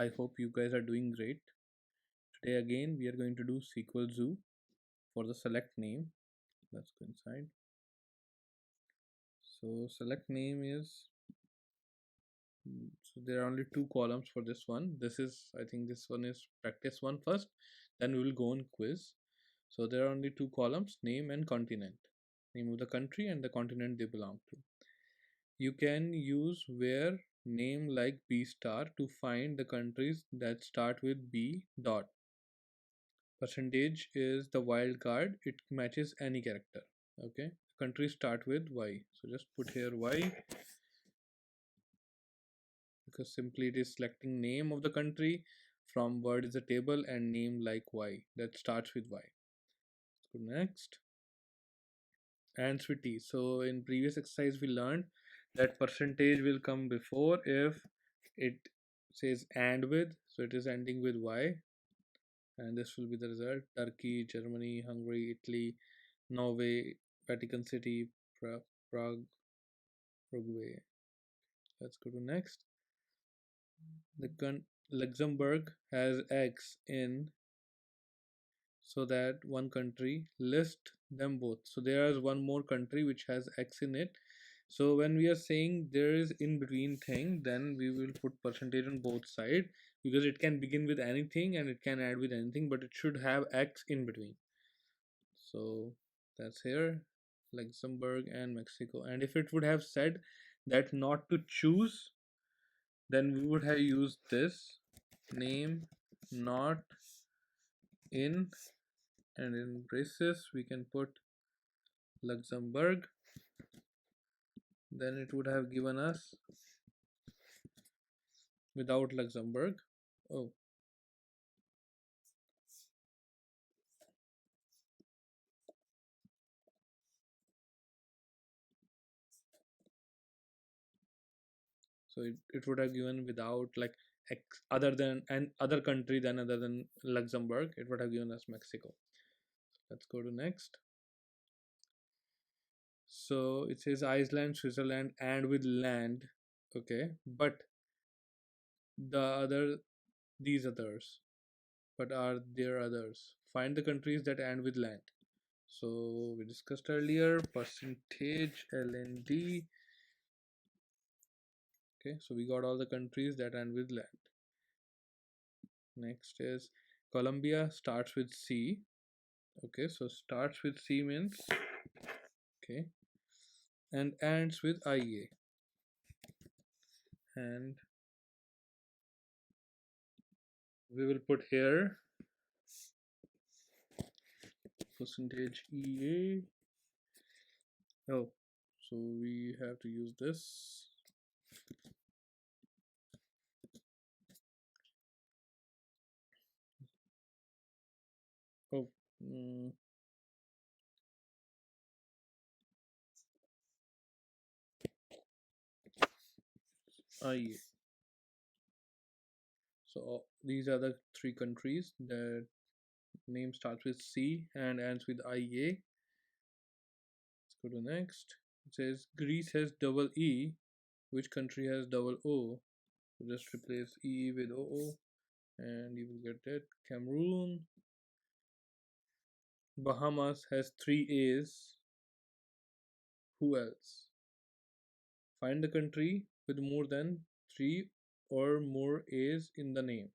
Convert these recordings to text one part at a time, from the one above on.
I hope you guys are doing great. Today again we are going to do SQLZOO for the select name. Let's go inside. So select name is, so there are only two columns for this one. I think this one is practice one first, then we will go on quiz. So there are only two columns, name and continent, name of the country and the continent they belong to. You can use where name like B star to find the countries that start with B dot. Percentage is the wild card, it matches any character. Okay, countries start with Y, so just put here Y, because simply it is selecting name of the country from word is a table and name like Y that starts with Y. Let's go next. And with T. So in previous exercise we learned that percentage will come before if it says and with, so it is ending with Y, and this will be the result. Turkey, Germany, Hungary, Italy, Norway, Vatican City, Prague, Uruguay. Let's go to next. The Luxembourg has X in, so that one country list them both. So there is one more country which has X in it. So when we are saying there is in between thing, then we will put percentage on both sides, because it can begin with anything and it can add with anything, but it should have X in between. So that's here, Luxembourg and Mexico. And if it would have said that not to choose, then we would have used this name not in, and in braces we can put Luxembourg, then it would have given us without Luxembourg. Oh, so it would have given without, like, X, other than an other country than other than Luxembourg, it would have given us Mexico. Let's go to next. So it says Iceland, Switzerland, and with land. Okay, but the other, these others, but are there others? Find the countries that end with land. So we discussed earlier percentage LND. Okay, so we got all the countries that end with land. Next is Colombia, starts with C. Okay, so starts with C means, okay, and ends with IA. And we will put here percentage EA. Oh, so we have to use this. Oh, IA. So these are the three countries that name starts with C and ends with IA. Let's go to next. It says Greece has double E. Which country has double O? So just replace E with OO and you will get it. Cameroon. Bahamas has 3 A's. Who else? Find the country with more than 3 or more A's in the name.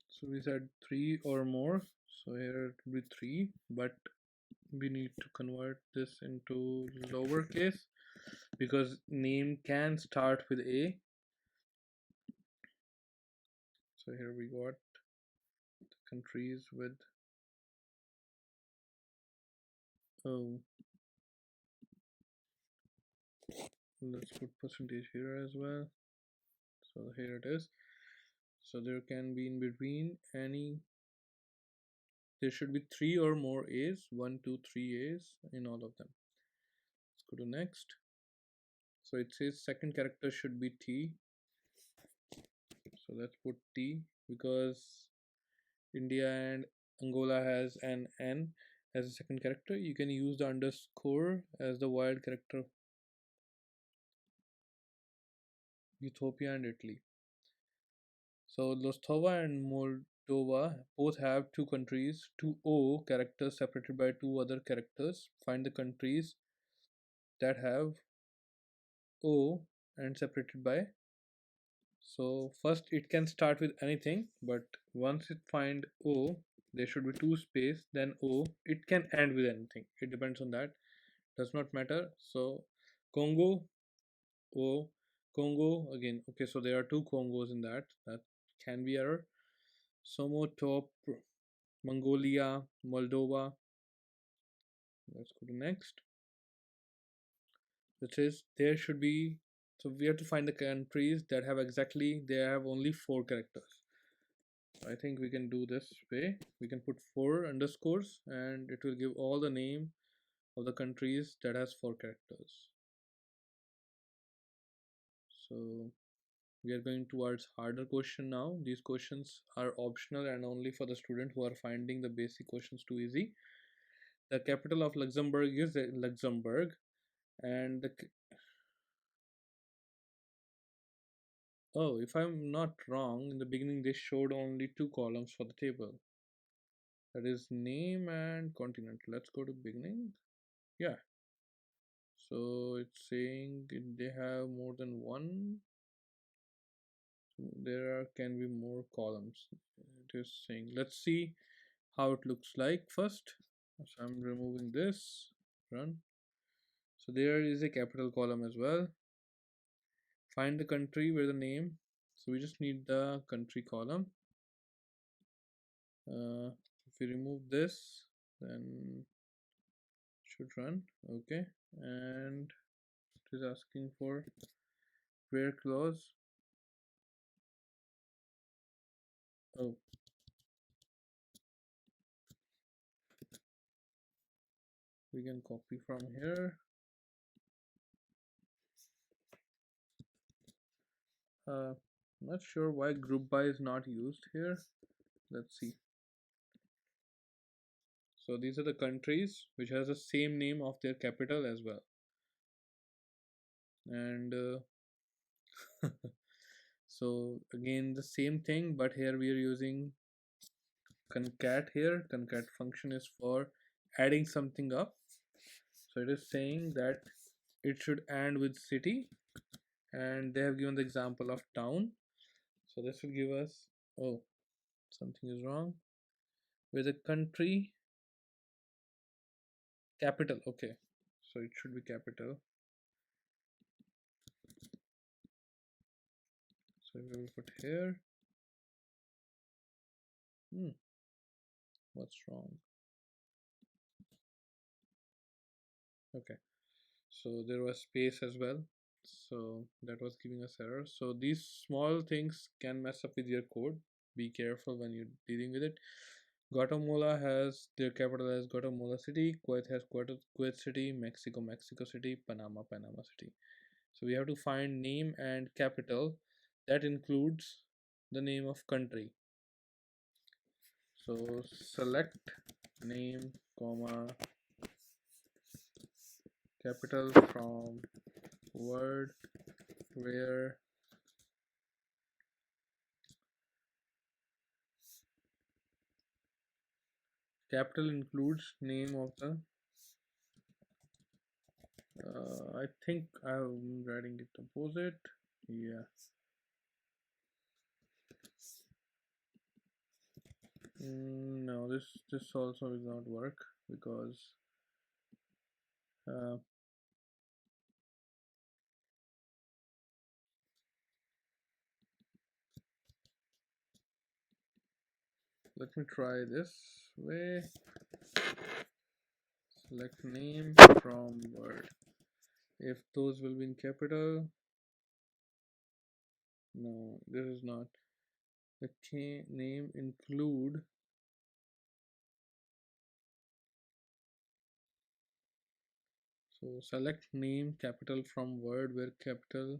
So we said 3 or more, so here it will be 3, but we need to convert this into lowercase because name can start with A. So here we got the countries with O. Let's put percentage here as well. So here it is. So there can be in between any, there should be 3 or more A's, 1 2 3 A's in all of them. Let's go to next. So it says second character should be T, so let's put T because India and Angola has an N, as a second character. You can use the underscore as the wild character. Ethiopia and Italy. So Lostova and Moldova both have two countries, two O characters separated by two other characters. Find the countries that have O and separated by. So first it can start with anything, but once it find O, there should be two space, then O. It can end with anything. It depends on that. Does not matter. So Congo, O, Congo again. Okay, so there are two Congos in that. That can be error. Somo top Mongolia, Moldova. Let's go to next. Which is there should be, so we have to find the countries that have exactly, they have only four characters. I think we can do this way. We can put four underscores and it will give all the name of the countries that has four characters. So we are going towards harder question now. These questions are optional and only for the student who are finding the basic questions too easy. The capital of Luxembourg is Luxembourg, and oh, if I'm not wrong, in the beginning they showed only two columns for the table. That is name and continent. Let's go to beginning. Yeah. So it's saying they have more than one. There can be more columns. It is saying. Let's see how it looks like first. So I'm removing this. Run. So there is a capital column as well. Find the country where the name. So we just need the country column. If we remove this, then it should run. Okay, and it is asking for where clause. Oh, we can copy from here. Not sure why group by is not used here. Let's see. So these are the countries which has the same name of their capital as well. And so again the same thing, but here we are using concat here. Concat function is for adding something up. So it is saying that it should end with city, and they have given the example of town. So this will give us, oh, something is wrong with the country capital. Okay, so it should be capital. So we will put here. What's wrong? Okay, so there was space as well, so that was giving us error. So these small things can mess up with your code. Be careful when you're dealing with it. Guatemala has their capital as Guatemala City, Kuwait has Kuwait City, Mexico Mexico City, Panama Panama City. So we have to find name and capital that includes the name of country. So select name comma capital from word where capital includes name of the I think I'm writing it opposite. Yeah. No, this also will not work because let me try this way. Select name from word. If those will be in capital, no, this is not. The name include. So select name capital from word where capital,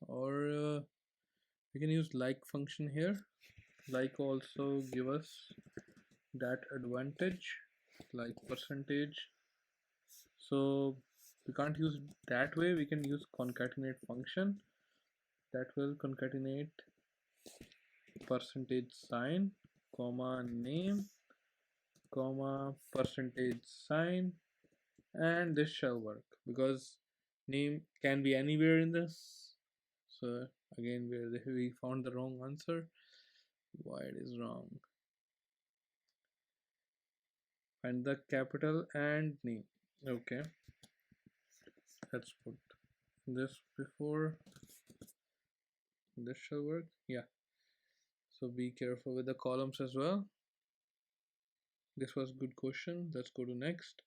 or we can use like function here. Like also give us that advantage. like percentage. So we can't use that way. We can use concatenate function that will concatenate percentage sign, comma name, comma percentage sign, and this shall work because name can be anywhere in this. So again, we found the wrong answer. Why it is wrong? Find the capital and name. Okay, let's put this before this shall work. Yeah, so be careful with the columns as well. This was good question. Let's go to next.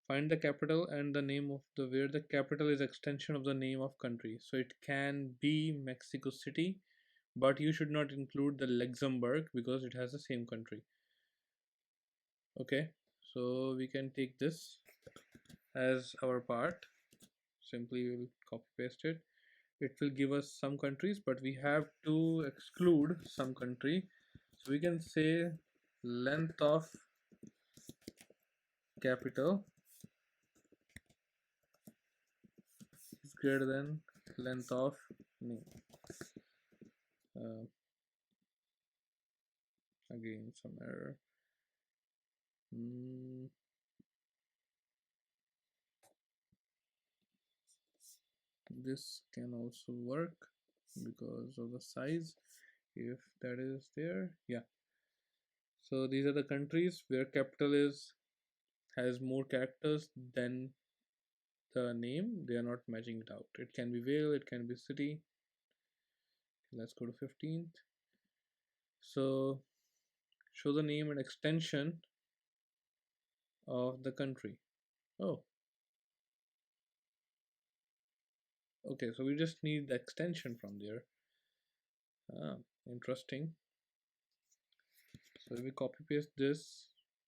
Find the capital and the name of the where the capital is extension of the name of country. So it can be Mexico City, but you should not include the Luxembourg because it has the same country. Okay, so we can take this as our part. Simply we will copy paste it. It will give us some countries, but we have to exclude some country. So we can say length of capital is greater than length of name. Again, some error. This can also work because of the size, if that is there. Yeah, so these are the countries where capital is has more characters than the name. They are not matching it out. It can be Wales, it can be city. Let's go to 15th. So show the name and extension of the country. Oh, okay, so we just need the extension from there. Interesting. So if we copy paste this,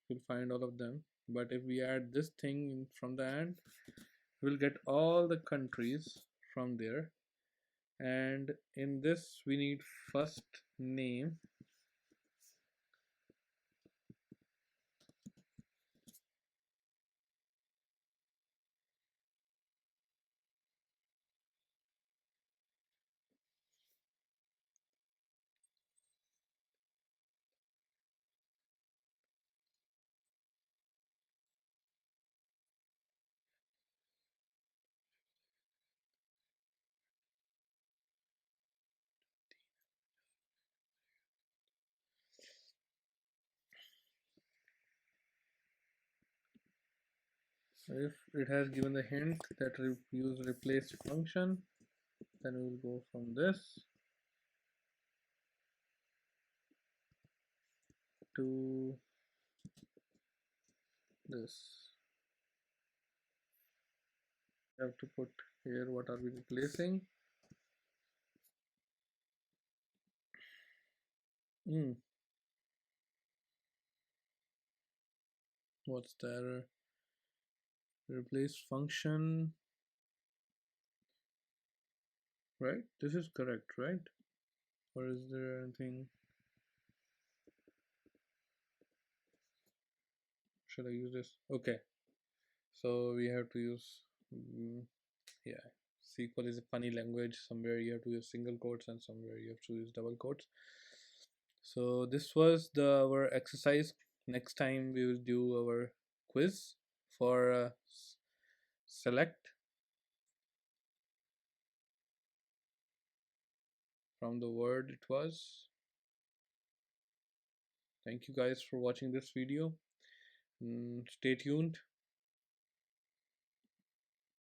we'll find all of them. But if we add this thing from the end, we'll get all the countries from there. And in this, we need first name. If it has given the hint that use replace function, then we will go from this to this. We have to put here what are we replacing. What's the error? Replace function, right? This is correct, right? Or is there anything? Should I use this? Okay, so we have to use yeah, SQL is a funny language. Somewhere you have to use single quotes and somewhere you have to use double quotes. So this was our exercise. Next time we will do our quiz for select from the word it was. Thank you guys for watching this video. Stay tuned.